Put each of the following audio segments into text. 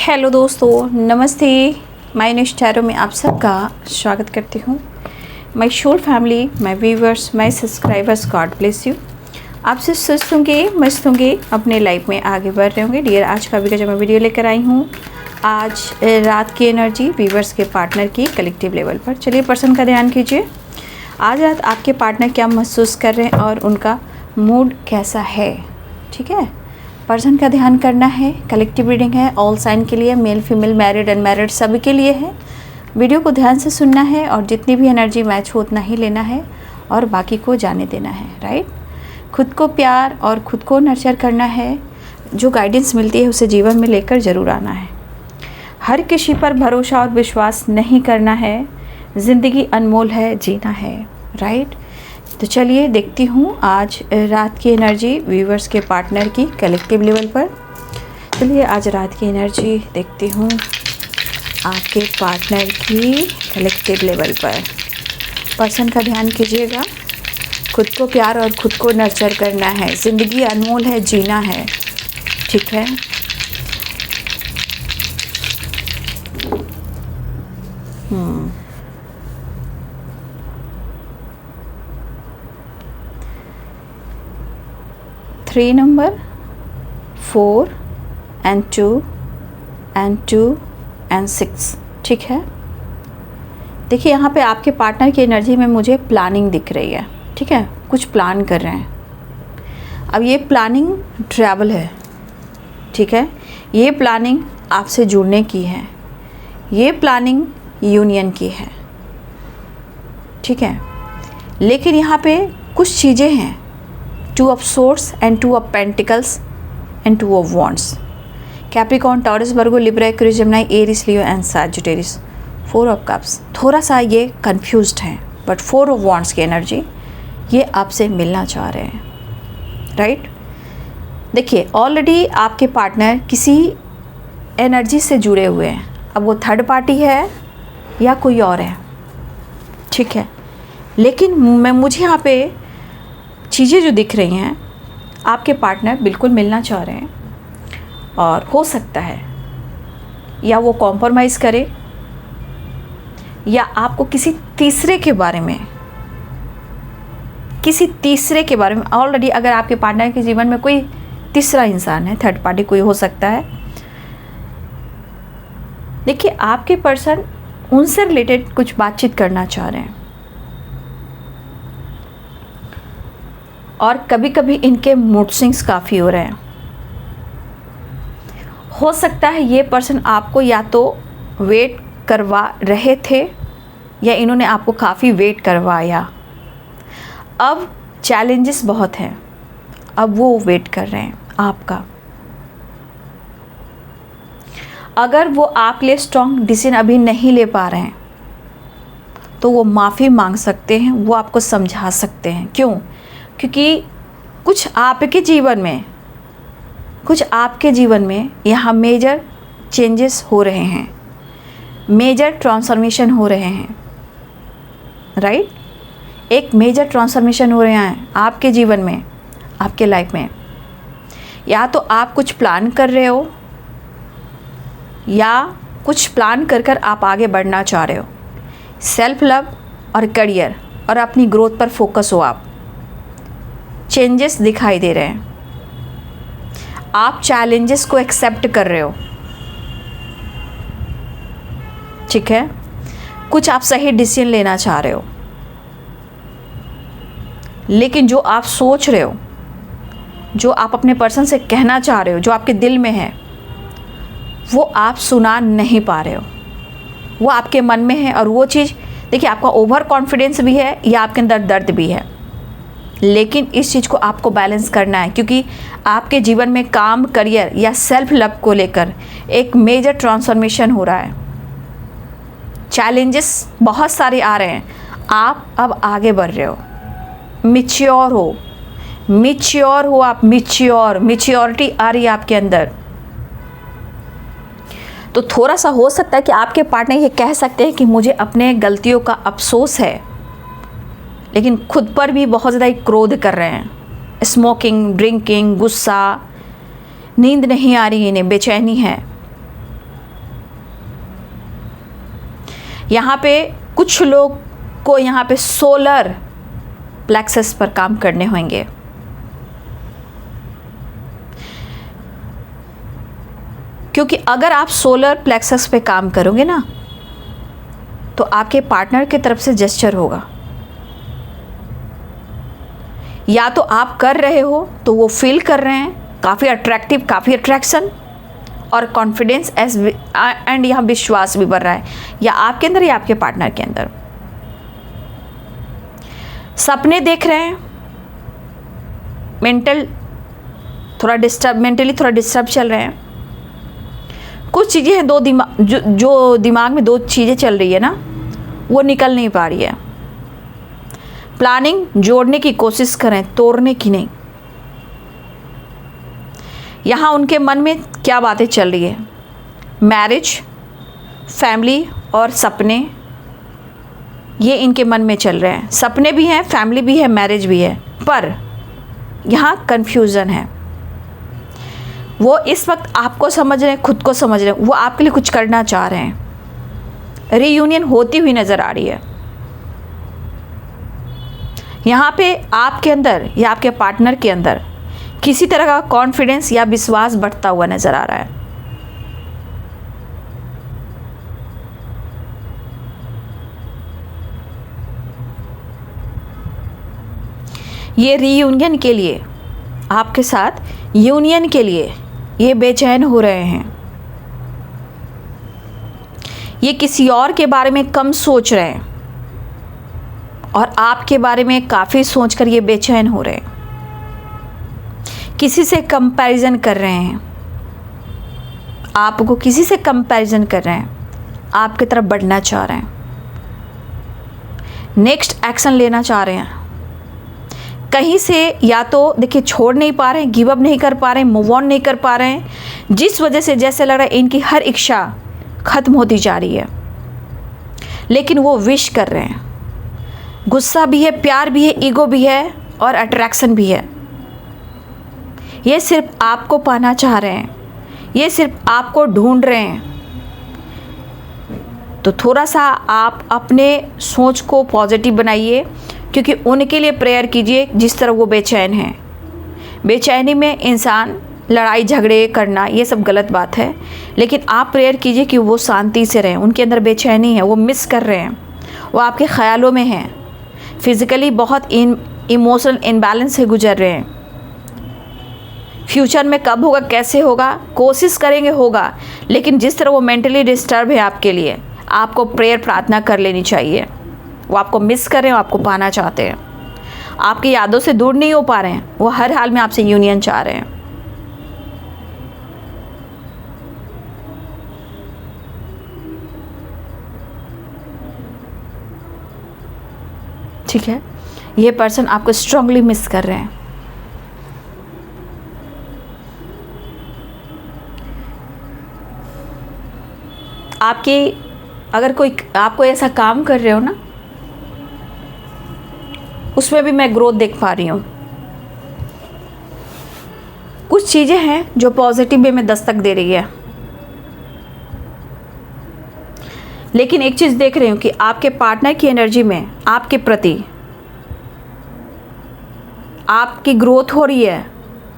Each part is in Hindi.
हेलो दोस्तों, नमस्ते। माय नेक्स्ट टैरो में आप सबका स्वागत करती हूँ। माय शोर family, my viewers, my subscribers, God bless you. आप सिर्फ स्वस्थ होंगे, मस्त होंगे, अपने लाइफ में आगे बढ़ रहे होंगे। डियर, आज का जो मैं वीडियो लेकर आई हूँ, आज रात की एनर्जी व्यूवर्स के पार्टनर की कलेक्टिव लेवल पर। चलिए पर्सन का ध्यान कीजिए। आज रात आपके पार्टनर क्या महसूस कर रहे हैं और उनका मूड कैसा है। ठीक है, पर्सन का ध्यान करना है। कलेक्टिव रीडिंग है, ऑल साइन के लिए, मेल फीमेल, मैरिड अनमैरिड सभी के लिए है। वीडियो को ध्यान से सुनना है और जितनी भी एनर्जी मैच हो उतना ही लेना है और बाकी को जाने देना है। राइट, खुद को प्यार और खुद को नर्चर करना है। जो गाइडेंस मिलती है उसे जीवन में लेकर ज़रूर आना है। हर किसी पर भरोसा और विश्वास नहीं करना है। ज़िंदगी अनमोल है, जीना है। राइट, तो चलिए देखती हूँ आज रात की एनर्जी व्यूवर्स के पार्टनर की कलेक्टिव लेवल पर। चलिए आज रात की एनर्जी देखती हूँ आपके पार्टनर की कलेक्टिव लेवल पर। पर्सन का ध्यान कीजिएगा। खुद को प्यार और खुद को नर्चर करना है। ज़िंदगी अनमोल है, जीना है। ठीक है, three number, 4 and 2 and 2 and 6। ठीक है, देखिए यहाँ पे आपके पार्टनर की एनर्जी में मुझे प्लानिंग दिख रही है। ठीक है, कुछ प्लान कर रहे हैं। अब ये प्लानिंग ट्रैवल है। ठीक है, ये प्लानिंग आपसे जुड़ने की है। ये प्लानिंग यूनियन की है। ठीक है, लेकिन यहाँ पे कुछ चीज़ें हैं। 2 of swords and 2 of pentacles and 2 of wands। Capricorn, taurus, Virgo, Libra, Aquarius, Gemini, Aries, Leo and Sagittarius. 4 of cups। थोड़ा सा ये कंफ्यूज्ड हैं, बट 4 of wands की एनर्जी ये आपसे मिलना चाह रहे हैं। राइट, देखिए ऑलरेडी आपके पार्टनर किसी एनर्जी से जुड़े हुए हैं। अब वो थर्ड पार्टी है या कोई और है। ठीक है, लेकिन मुझे यहाँ पे चीज़ें जो दिख रही हैं, आपके पार्टनर बिल्कुल मिलना चाह रहे हैं और हो सकता है या वो कॉम्प्रोमाइज़ करे या आपको किसी तीसरे के बारे में ऑलरेडी, अगर आपके पार्टनर के जीवन में कोई तीसरा इंसान है, थर्ड पार्टी कोई हो सकता है। देखिए आपके पर्सन उनसे रिलेटेड कुछ बातचीत करना चाह रहे हैं और कभी कभी इनके मूड स्विंग्स काफ़ी हो रहे हैं। हो सकता है ये पर्सन आपको या तो वेट करवा रहे थे या इन्होंने आपको काफ़ी वेट करवाया। अब चैलेंजेस बहुत हैं, अब वो वेट कर रहे हैं आपका। अगर वो आपके लिए स्ट्रॉन्ग डिसीजन अभी नहीं ले पा रहे हैं तो वो माफ़ी मांग सकते हैं, वो आपको समझा सकते हैं। क्यों? क्योंकि कुछ आपके जीवन में यहाँ मेजर चेंजेस हो रहे हैं, मेजर ट्रांसफॉर्मेशन हो रहे हैं। राइट, एक मेजर ट्रांसफॉर्मेशन हो रहे हैं आपके जीवन में, आपके लाइफ में। या तो आप कुछ प्लान कर रहे हो या कुछ प्लान कर आप आगे बढ़ना चाह रहे हो। सेल्फ लव और करियर और अपनी ग्रोथ पर फोकस हो आप। चेंजेस दिखाई दे रहे हैं। आप चैलेंजेस को एक्सेप्ट कर रहे हो। ठीक है, कुछ आप सही डिसीजन लेना चाह रहे हो, लेकिन जो आप सोच रहे हो, जो आप अपने पर्सन से कहना चाह रहे हो, जो आपके दिल में है, वो आप सुना नहीं पा रहे हो। वो आपके मन में है और वो चीज़, देखिए आपका ओवर कॉन्फिडेंस भी है या आपके अंदर दर्द भी है, लेकिन इस चीज़ को आपको बैलेंस करना है। क्योंकि आपके जीवन में काम, करियर या सेल्फ लव को लेकर एक मेजर ट्रांसफॉर्मेशन हो रहा है। चैलेंजेस बहुत सारे आ रहे हैं, आप अब आगे बढ़ रहे हो। मैच्योर हो आप, मैच्योरिटी आ रही है आपके अंदर। तो थोड़ा सा हो सकता है कि आपके पार्टनर ये कह सकते हैं कि मुझे अपने गलतियों का अफसोस है, लेकिन खुद पर भी बहुत ज़्यादा क्रोध कर रहे हैं। स्मोकिंग, ड्रिंकिंग, गुस्सा, नींद नहीं आ रही, इन्हें बेचैनी है। यहाँ पे कुछ लोग को यहाँ पे सोलर प्लेक्सस पर काम करने होंगे। क्योंकि अगर आप सोलर प्लेक्सस पे काम करोगे ना तो आपके पार्टनर की तरफ से जेस्चर होगा, या तो आप कर रहे हो तो वो फील कर रहे हैं, काफ़ी अट्रैक्टिव, काफ़ी अट्रैक्शन और कॉन्फिडेंस एंड यहाँ विश्वास भी बढ़ रहा है, या आपके अंदर या आपके पार्टनर के अंदर। सपने देख रहे हैं, मेंटली थोड़ा डिस्टर्ब चल रहे हैं। कुछ चीज़ें हैं जो दिमाग में दो चीज़ें चल रही है ना, वो निकल नहीं पा रही है। प्लानिंग जोड़ने की कोशिश करें, तोड़ने की नहीं। यहाँ उनके मन में क्या बातें चल रही है, मैरिज, फैमिली और सपने, ये इनके मन में चल रहे हैं। सपने भी हैं, फैमिली भी है, मैरिज भी है, पर यहाँ कन्फ्यूज़न है। वो इस वक्त आपको समझ रहे हैं, खुद को समझ रहे हैं, वो आपके लिए कुछ करना चाह रहे हैं। रीयूनियन होती हुई नज़र आ रही है। यहाँ पे आपके अंदर या आपके पार्टनर के अंदर किसी तरह का कॉन्फिडेंस या विश्वास बढ़ता हुआ नज़र आ रहा है। ये रीयूनियन के लिए, आपके साथ यूनियन के लिए ये बेचैन हो रहे हैं। ये किसी और के बारे में कम सोच रहे हैं और आपके बारे में काफ़ी सोचकर ये बेचैन हो रहे हैं। किसी से कंपैरिजन कर रहे हैं, आपको किसी से कंपैरिजन कर रहे हैं, आपकी तरफ बढ़ना चाह रहे हैं, नेक्स्ट एक्शन लेना चाह रहे हैं। कहीं से या तो देखिए छोड़ नहीं पा रहे हैं, गिव अप नहीं कर पा रहे हैं, मूव ऑन नहीं कर पा रहे हैं, जिस वजह से जैसे लग रहा है इनकी हर इच्छा ख़त्म होती जा रही है। लेकिन वो विश कर रहे हैं, गुस्सा भी है, प्यार भी है, ईगो भी है और अट्रैक्शन भी है। ये सिर्फ आपको पाना चाह रहे हैं, ये सिर्फ आपको ढूंढ रहे हैं। तो थोड़ा सा आप अपने सोच को पॉजिटिव बनाइए, क्योंकि उनके लिए प्रेयर कीजिए जिस तरह वो बेचैन हैं। बेचैनी में इंसान लड़ाई झगड़े करना ये सब गलत बात है, लेकिन आप प्रेयर कीजिए कि वो शांति से रहें। उनके अंदर बेचैनी है, वो मिस कर रहे हैं, वो आपके ख्यालों में हैं, फिज़िकली बहुत इमोशनल इम्बैलेंस से गुजर रहे हैं। फ्यूचर में कब होगा, कैसे होगा, कोशिश करेंगे होगा, लेकिन जिस तरह वो मेंटली डिस्टर्ब है आपके लिए, आपको प्रेयर प्रार्थना कर लेनी चाहिए। वो आपको मिस कर रहे हैं, वो आपको पाना चाहते हैं, आपकी यादों से दूर नहीं हो पा रहे हैं, वो हर हाल में आपसे यूनियन चाह रहे हैं। ठीक है, ये पर्सन आपको स्ट्रांगली मिस कर रहे हैं। आपकी अगर कोई आपको ऐसा काम कर रहे हो ना, उसमें भी मैं ग्रोथ देख पा रही हूँ। कुछ चीज़ें हैं जो पॉजिटिव वे में दस्तक दे रही है, लेकिन एक चीज़ देख रही हूँ कि आपके पार्टनर की एनर्जी में आपके प्रति आपकी ग्रोथ हो रही है।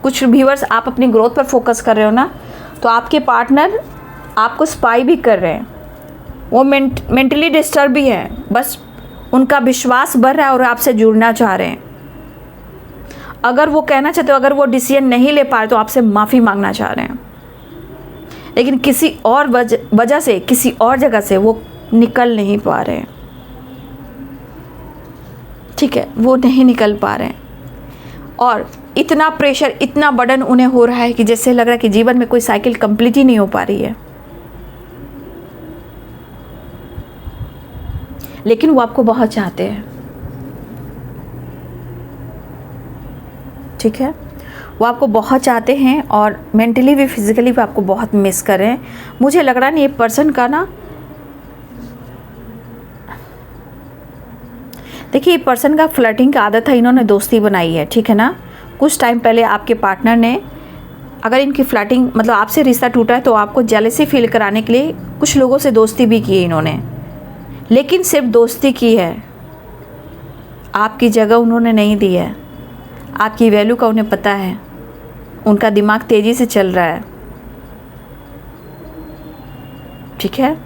कुछ व्यूअर्स आप अपनी ग्रोथ पर फोकस कर रहे हो ना, तो आपके पार्टनर आपको स्पाई भी कर रहे हैं, वो मेंटली डिस्टर्ब भी हैं, बस उनका विश्वास बढ़ रहा है और आपसे जुड़ना चाह रहे हैं। अगर वो कहना चाहते हो, अगर वो डिसीजन नहीं ले पा रहे तो आपसे माफ़ी मांगना चाह रहे हैं, लेकिन किसी और वजह से, किसी और जगह से वो निकल नहीं पा रहे हैं। ठीक है, वो नहीं निकल पा रहे हैं और इतना प्रेशर, इतना बर्डन उन्हें हो रहा है कि जैसे लग रहा है कि जीवन में कोई साइकिल कंप्लीट ही नहीं हो पा रही है। लेकिन वो आपको बहुत चाहते हैं। ठीक है, वो आपको बहुत चाहते हैं और मेंटली भी फिजिकली भी आपको बहुत मिस कर रहे हैं। मुझे लग रहा नहीं, ये पर्सन का ना, देखिए ये पर्सन का फ्लर्टिंग का आदत है, इन्होंने दोस्ती बनाई है। ठीक है ना, कुछ टाइम पहले आपके पार्टनर ने, अगर इनकी फ्लर्टिंग मतलब आपसे रिश्ता टूटा है तो आपको जेलसी फील कराने के लिए कुछ लोगों से दोस्ती भी की है इन्होंने, लेकिन सिर्फ दोस्ती की है, आपकी जगह उन्होंने नहीं दी है, आपकी वैल्यू का उन्हें पता है, उनका दिमाग तेज़ी से चल रहा है। ठीक है,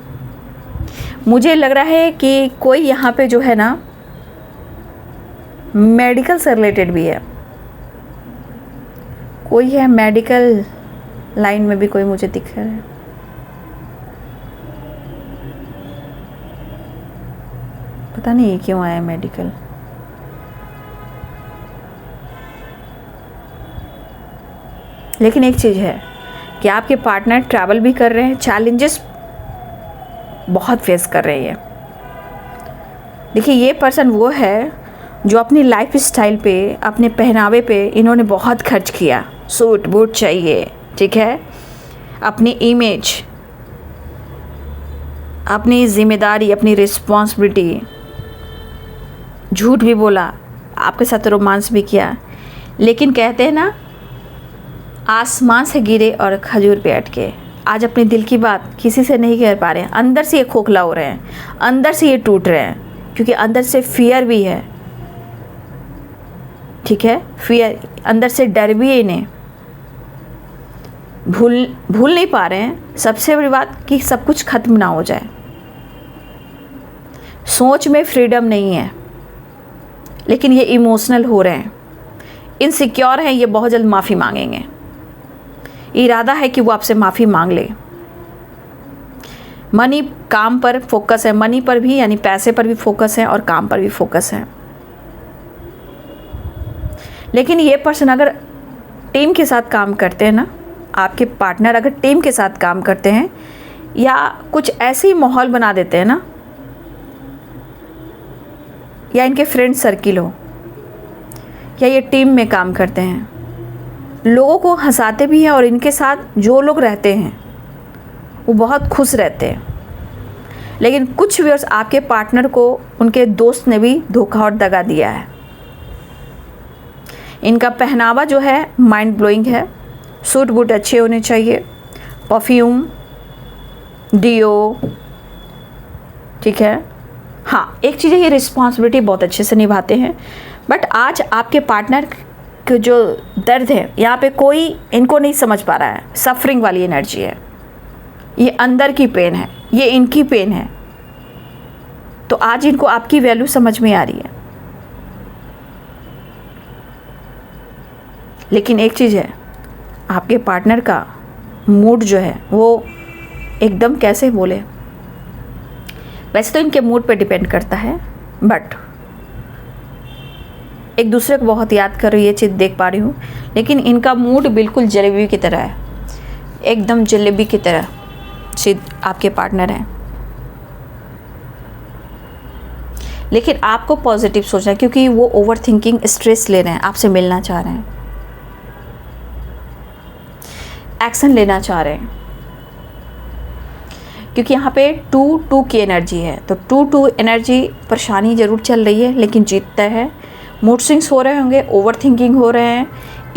मुझे लग रहा है कि कोई यहाँ पे जो है ना मेडिकल से रिलेटेड भी है, कोई है मेडिकल लाइन में भी कोई मुझे दिख रहा है। पता नहीं क्यों आया मेडिकल। लेकिन एक चीज़ है कि आपके पार्टनर ट्रैवल भी कर रहे हैं, चैलेंजेस बहुत फेस कर रहे हैं। देखिए, ये पर्सन वो है जो अपनी लाइफ स्टाइल पे, अपने पहनावे पे इन्होंने बहुत खर्च किया। सूट बूट चाहिए, ठीक है, अपनी इमेज, अपनी जिम्मेदारी, अपनी रिस्पॉन्सिबिलिटी, झूठ भी बोला, आपके साथ रोमांस भी किया। लेकिन कहते हैं ना, आसमान से गिरे और खजूर पे अटके। आज अपने दिल की बात किसी से नहीं कह पा रहे हैं, अंदर से ये खोखला हो रहे हैं, अंदर से ये टूट रहे हैं, क्योंकि अंदर से फियर भी है। ठीक है, फियर, अंदर से डर भी है इन्हें, भूल नहीं पा रहे हैं। सबसे बड़ी बात कि सब कुछ खत्म ना हो जाए। सोच में फ्रीडम नहीं है, लेकिन ये इमोशनल हो रहे हैं, इनसिक्योर हैं, ये बहुत जल्द माफ़ी मांगेंगे। इरादा है कि वो आपसे माफ़ी मांग ले। मनी, काम पर फोकस है, मनी पर भी, यानी पैसे पर भी फोकस है और काम पर भी फोकस है। लेकिन ये पर्सन अगर टीम के साथ काम करते हैं ना, आपके पार्टनर अगर टीम के साथ काम करते हैं या कुछ ऐसे ही माहौल बना देते हैं ना, या इनके फ्रेंड सर्किल हो, या ये टीम में काम करते हैं, लोगों को हंसाते भी हैं और इनके साथ जो लोग रहते हैं वो बहुत खुश रहते हैं। लेकिन कुछ व्यूअर्स, आपके पार्टनर को उनके दोस्त ने भी धोखा और दगा दिया है। इनका पहनावा जो है माइंड ब्लोइंग है। सूट बूट अच्छे होने चाहिए, परफ्यूम, डियो, ठीक है। हाँ, एक चीज़ है, ये रिस्पॉन्सिबिलिटी बहुत अच्छे से निभाते हैं। बट आज आपके पार्टनर के जो दर्द है, यहाँ पे कोई इनको नहीं समझ पा रहा है। सफरिंग वाली एनर्जी है, ये अंदर की पेन है, ये इनकी पेन है। तो आज इनको आपकी वैल्यू समझ में आ रही है। लेकिन एक चीज़ है, आपके पार्टनर का मूड जो है वो एकदम, कैसे बोले, वैसे तो इनके मूड पे डिपेंड करता है, बट एक दूसरे को बहुत याद कर रही है, ये चीज़ देख पा रही हूँ। लेकिन इनका मूड बिल्कुल जलेबी की तरह है, एकदम जलेबी की तरह सिद्ध आपके पार्टनर हैं। लेकिन आपको पॉजिटिव सोचना है, क्योंकि वो ओवर थिंकिंग, स्ट्रेस ले रहे हैं, आपसे मिलना चाह रहे हैं, एक्शन लेना चाह रहे हैं। क्योंकि यहाँ पे 2-2 की एनर्जी है, तो 2-2 एनर्जी, परेशानी ज़रूर चल रही है लेकिन जीतता है। मूड स्विंग्स हो रहे होंगे, ओवर थिंकिंग हो रहे हैं,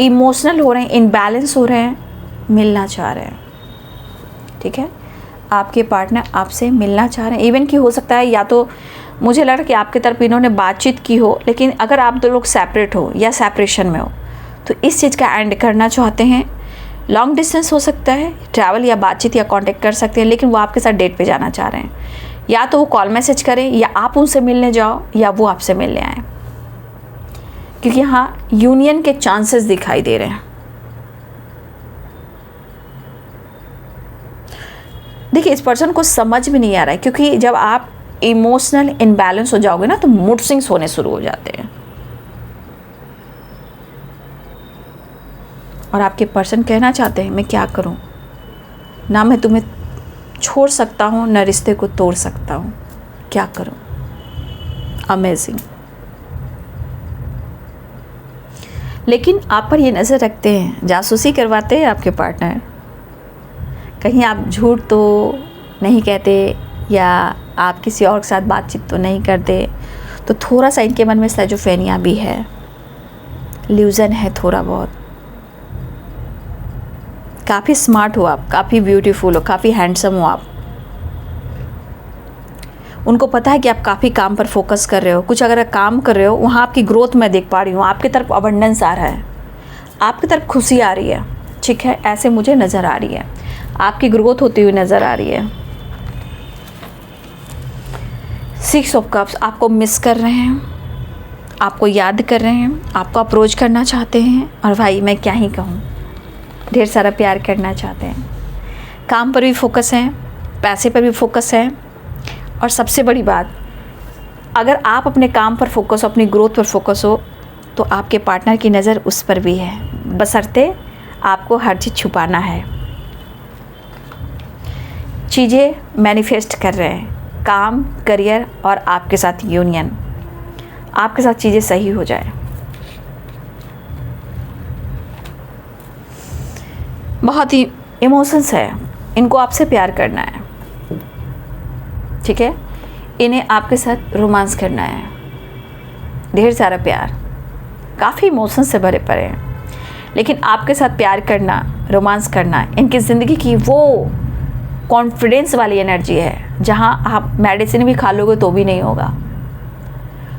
इमोशनल हो रहे हैं, इनबैलेंस हो रहे हैं, मिलना चाह रहे हैं। ठीक है, आपके पार्टनर आपसे मिलना चाह रहे हैं। इवन कि हो सकता है, या तो मुझे लग रहा है कि आपकी तरफ इन्होंने बातचीत की हो, लेकिन अगर आप दो लोग सेपरेट हो या सेपरेशन में हो तो इस चीज़ का एंड करना चाहते हैं। लॉन्ग डिस्टेंस हो सकता है, ट्रैवल या बातचीत या कांटेक्ट कर सकते हैं, लेकिन वो आपके साथ डेट पे जाना चाह रहे हैं। या तो वो कॉल मैसेज करें, या आप उनसे मिलने जाओ, या वो आपसे मिलने आए, क्योंकि यहाँ यूनियन के चांसेस दिखाई दे रहे हैं। देखिए, इस पर्सन को समझ में नहीं आ रहा है, क्योंकि जब आप इमोशनल इनबैलेंस हो जाओगे ना, तो मूड स्विंग्स होने शुरू हो जाते हैं। और आपके पर्सन कहना चाहते हैं, मैं क्या करूं, ना मैं तुम्हें छोड़ सकता हूं, ना रिश्ते को तोड़ सकता हूं, क्या करूं। अमेजिंग। लेकिन आप पर ये नज़र रखते हैं, जासूसी करवाते हैं आपके पार्टनर, कहीं आप झूठ तो नहीं कहते या आप किसी और के साथ बातचीत तो नहीं करते। तो थोड़ा सा इनके मन में सैजोफेनिया भी है, ल्यूजन है थोड़ा बहुत। काफ़ी स्मार्ट हो आप, काफ़ी ब्यूटीफुल हो, काफ़ी हैंडसम हो आप। उनको पता है कि आप काफ़ी काम पर फोकस कर रहे हो, कुछ अगर काम कर रहे हो वहाँ आपकी ग्रोथ मैं देख पा रही हूँ, आपकी तरफ अबंडेंस आ रहा है, आपकी तरफ खुशी आ रही है, ठीक है, ऐसे मुझे नज़र आ रही है, आपकी ग्रोथ होती हुई नज़र आ रही है। 6 ऑफ कप्स आपको मिस कर रहे हैं, आपको याद कर रहे हैं, आपको अप्रोच करना चाहते हैं, और भाई मैं क्या ही कहूँ, ढेर सारा प्यार करना चाहते हैं। काम पर भी फोकस है, पैसे पर भी फोकस है, और सबसे बड़ी बात, अगर आप अपने काम पर फोकस हो, अपनी ग्रोथ पर फोकस हो, तो आपके पार्टनर की नज़र उस पर भी है, बशर्ते आपको हर चीज़ छुपाना है। चीज़ें मैनिफेस्ट कर रहे हैं, काम, करियर और आपके साथ यूनियन, आपके साथ चीज़ें सही हो जाए। बहुत ही इमोशंस है, इनको आपसे प्यार करना है, ठीक है, इन्हें आपके साथ रोमांस करना है, ढेर सारा प्यार, काफ़ी इमोशंस से भरे पड़े हैं, लेकिन आपके साथ प्यार करना, रोमांस करना, इनकी ज़िंदगी की वो कॉन्फिडेंस वाली एनर्जी है जहाँ आप मेडिसिन भी खा लोगे तो भी नहीं होगा।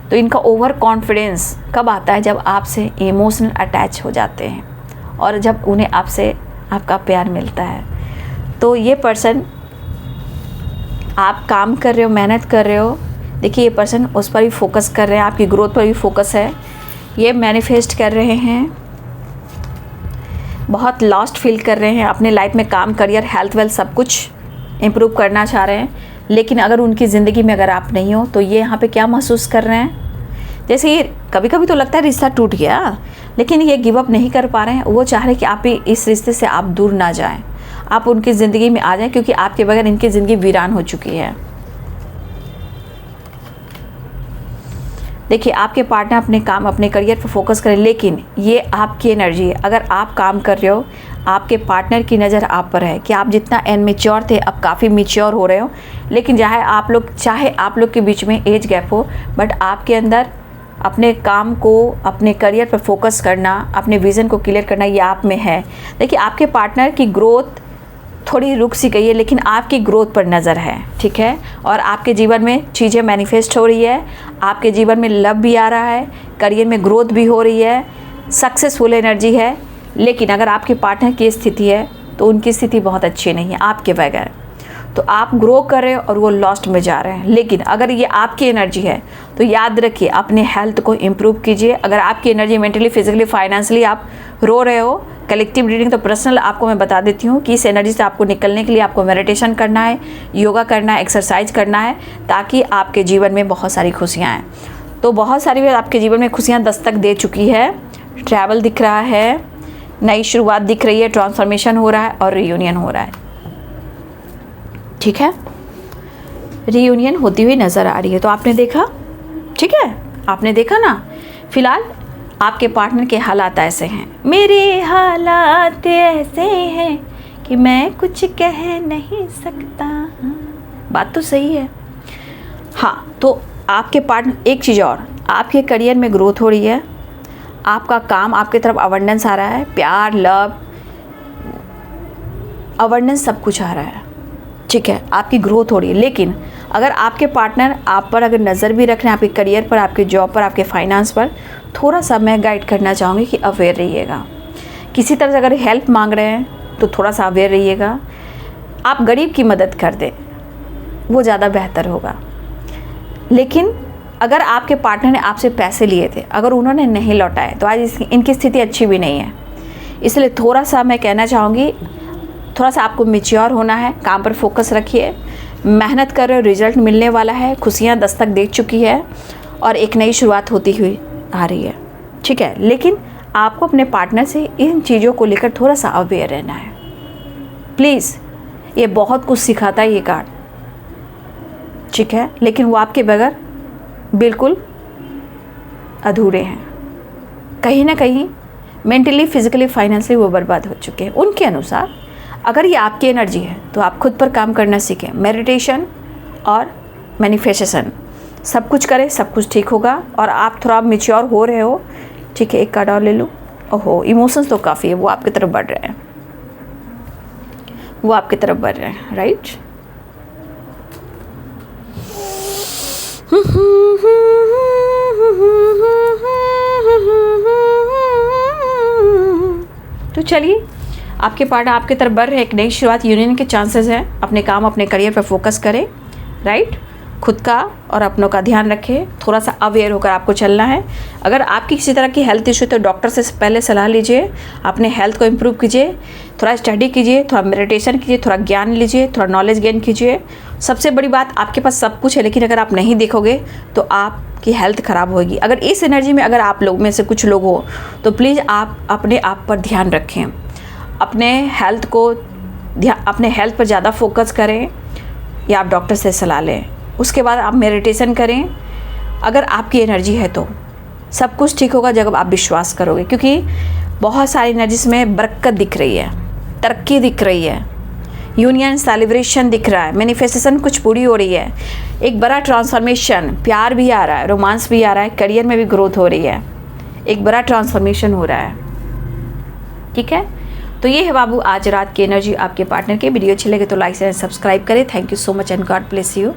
तो इनका ओवर कॉन्फिडेंस कब आता है? जब आपसे इमोशनल अटैच हो जाते हैं और जब उन्हें आपसे आपका प्यार मिलता है। तो ये पर्सन, आप काम कर रहे हो, मेहनत कर रहे हो, देखिए ये पर्सन उस पर भी फोकस कर रहे हैं, आपकी ग्रोथ पर भी फोकस है, ये मैनिफेस्ट कर रहे हैं, बहुत लॉस्ट फील कर रहे हैं अपने लाइफ में, काम, करियर, हेल्थ, वेल्थ सब कुछ इम्प्रूव करना चाह रहे हैं, लेकिन अगर उनकी ज़िंदगी में अगर आप नहीं हो तो ये यहाँ पे क्या महसूस कर रहे हैं? जैसे ये कभी कभी तो लगता है रिश्ता टूट गया, लेकिन ये गिव अप नहीं कर पा रहे हैं, वो चाह रहे हैं कि आप इस रिश्ते से आप दूर ना जाएं, आप उनकी ज़िंदगी में आ जाएं, क्योंकि आपके बगैर इनकी ज़िंदगी वीरान हो चुकी है। देखिए आपके पार्टनर अपने काम, अपने करियर पर फोकस करें, लेकिन ये आपकी एनर्जी है। अगर आप काम कर रहे हो, आपके पार्टनर की नज़र आप पर है कि आप जितना इनमेच्योर थे अब काफ़ी मैच्योर हो रहे हो, लेकिन चाहे आप लोग के बीच में एज गैप हो, बट आपके अंदर अपने काम को, अपने करियर पर फोकस करना, अपने विज़न को क्लियर करना, ये आप में है। देखिए आपके पार्टनर की ग्रोथ थोड़ी रुक सी गई है, लेकिन आपकी ग्रोथ पर नज़र है, ठीक है, और आपके जीवन में चीज़ें मैनिफेस्ट हो रही है, आपके जीवन में लव भी आ रहा है, करियर में ग्रोथ भी हो रही है, सक्सेसफुल एनर्जी है। लेकिन अगर आपके पार्टनर की स्थिति है तो उनकी स्थिति बहुत अच्छी नहीं है आपके बगैर, तो आप ग्रो कर रहे हो और वो लॉस्ट में जा रहे हैं। लेकिन अगर ये आपकी एनर्जी है तो याद रखिए, अपने हेल्थ को इम्प्रूव कीजिए। अगर आपकी एनर्जी मेंटली, फिजिकली, फाइनेंशियली आप रो रहे हो, कलेक्टिव रीडिंग तो पर्सनल आपको मैं बता देती हूँ कि इस एनर्जी से आपको निकलने के लिए आपको मेडिटेशन करना है, योगा करना है, एक्सरसाइज करना है, ताकि आपके जीवन में बहुत सारी खुशियाँ आएँ। तो बहुत सारी आपके जीवन में खुशियाँ दस्तक दे चुकी है, ट्रैवल दिख रहा है, नई शुरुआत दिख रही है, ट्रांसफॉर्मेशन हो रहा है और रियूनियन हो रहा है, ठीक है, रियूनियन होती हुई नज़र आ रही है। तो आपने देखा, ठीक है, आपने देखा ना। फिलहाल आपके पार्टनर के हालात ऐसे हैं, मेरे हालात ऐसे हैं कि मैं कुछ कह नहीं सकता। बात तो सही है। हाँ, तो आपके पार्टनर, एक चीज़ और, आपके करियर में ग्रोथ हो रही है, आपका काम, आपकी तरफ अबंडेंस आ रहा है, प्यार, लव, अबंडेंस सब कुछ आ रहा है, ठीक है, आपकी ग्रोथ हो रही है। लेकिन अगर आपके पार्टनर आप पर अगर नज़र भी रख रहे हैं, आपके करियर पर, आपके जॉब पर, आपके फाइनेंस पर, थोड़ा सा मैं गाइड करना चाहूँगी कि अवेयर रहिएगा। किसी तरह से अगर हेल्प मांग रहे हैं तो थोड़ा सा अवेयर रहिएगा। आप गरीब की मदद कर दें, वो ज़्यादा बेहतर होगा। लेकिन अगर आपके पार्टनर ने आपसे पैसे लिए थे, अगर उन्होंने नहीं लौटाए, तो आज इनकी स्थिति अच्छी भी नहीं है। इसलिए थोड़ा सा मैं कहना चाहूँगी, थोड़ा सा आपको मैच्योर होना है, काम पर फोकस रखिए, मेहनत कर रहे हो, रिजल्ट मिलने वाला है, खुशियाँ दस्तक दे चुकी है और एक नई शुरुआत होती हुई आ रही है, ठीक है। लेकिन आपको अपने पार्टनर से इन चीज़ों को लेकर थोड़ा सा अवेयर रहना है, प्लीज़। ये बहुत कुछ सिखाता है ये कार्ड, ठीक है, लेकिन वो आपके बगैर बिल्कुल अधूरे हैं। कहीं ना कहीं मेंटली, फिजिकली, फाइनेंशियली वो बर्बाद हो चुके हैं उनके अनुसार। अगर ये आपकी एनर्जी है तो आप खुद पर काम करना सीखें, मेडिटेशन और मैनिफेस्टेशन सब कुछ करें, सब कुछ ठीक होगा। और आप थोड़ा मैच्योर हो रहे हो, ठीक है। एक कार्ड और ले लो। ओहो, इमोशंस तो काफ़ी है, वो आपकी तरफ बढ़ रहे हैं, वो आपकी तरफ बढ़ रहे हैं, राइट। तो चलिए, आपके पार्टनर आपकी तरफ बढ़ रहे, एक नई शुरुआत, यूनियन के चांसेस हैं। अपने काम अपने करियर पर फोकस करें, राइट। खुद का और अपनों का ध्यान रखें, थोड़ा सा अवेयर होकर आपको चलना है। अगर आपकी किसी तरह की हेल्थ इशू तो डॉक्टर से पहले सलाह लीजिए, अपने हेल्थ को इम्प्रूव कीजिए, थोड़ा स्टडी कीजिए, थोड़ा मेडिटेशन कीजिए, थोड़ा ज्ञान लीजिए, थोड़ा नॉलेज गेन कीजिए। सबसे बड़ी बात, आपके पास सब कुछ है, लेकिन अगर आप नहीं देखोगे तो आपकी हेल्थ ख़राब होगी। अगर इस एनर्जी में अगर आप लोग में से कुछ लोग हो तो प्लीज़ आप अपने आप पर ध्यान रखें, अपने हेल्थ पर ज़्यादा फोकस करें, या आप डॉक्टर से सलाह लें। उसके बाद आप मेडिटेशन करें। अगर आपकी एनर्जी है तो सब कुछ ठीक होगा जब आप विश्वास करोगे, क्योंकि बहुत सारी एनर्जीज में बरकत दिख रही है, तरक्की दिख रही है, यूनियन सेलिब्रेशन दिख रहा है, मैनिफेस्टेशन कुछ पूरी हो रही है, एक बड़ा ट्रांसफॉर्मेशन, प्यार भी आ रहा है, रोमांस भी आ रहा है, करियर में भी ग्रोथ हो रही है, एक बड़ा ट्रांसफॉर्मेशन हो रहा है। ठीक है, तो ये है बाबू आज रात की एनर्जी आपके पार्टनर के। वीडियो अच्छी लगे तो लाइक एंड सब्सक्राइब करें। Thank you so much and God bless you.